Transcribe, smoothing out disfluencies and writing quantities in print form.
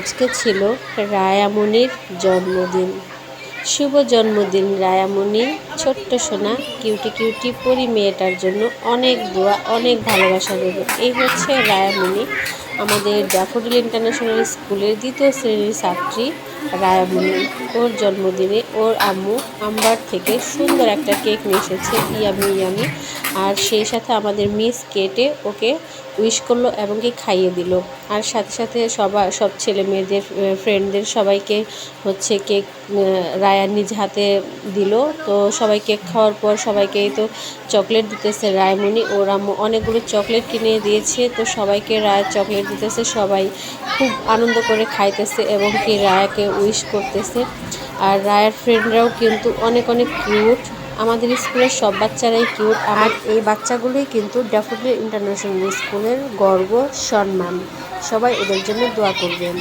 আজকে ছিল রায়ামণির জন্মদিন। শুভ জন্মদিন রায়ামণি, ছোট্ট সোনা কিউটি কিউটি পরি মেয়েটার জন্য অনেক দোয়া, অনেক ভালোবাসা দেবে। এই হচ্ছে রায়ামণি, আমাদের ড্যাফোডিল ইন্টারন্যাশনাল স্কুলের 2য় শ্রেণীর ছাত্রী রায়ামণি। ওর জন্মদিনে ওর আম্মু আম্বার থেকে সুন্দর একটা কেক নিয়ে এসেছে, ইয়ামি ইয়ামি। আর সেই সাথে আমাদের মিস কেটে ওকে উইশ করলো এবং কি খাইয়ে দিল। আর সাথে সাথে সব ছেলে মেয়েদের ফ্রেন্ডদের সবাইকে হচ্ছে কেক রায়ার নিজ হাতে দিল। তো সবাই কেক খাওয়ার পর সবাইকেই তো চকলেট দিতেছে রায়ামণি। ওর আম্মু অনেকগুলো চকলেট কিনে দিয়েছে, তো সবাইকে রায়ার চকলেট দিতেছে। সবাই খুব আনন্দ করে খাইতেছে এবং কি রায়াকে উইশ করতেছে। আর রায়ার ফ্রেন্ডরাও কিন্তু অনেক অনেক কিউট। আমাদের স্কুলের সব বাচ্চারাই কিউট। আর এই বাচ্চাগুলোই কিন্তু ড্যাফোডিল ইন্টারন্যাশনাল স্কুলের গর্ব, সম্মান। সবাই এদের জন্য দোয়া করবেন।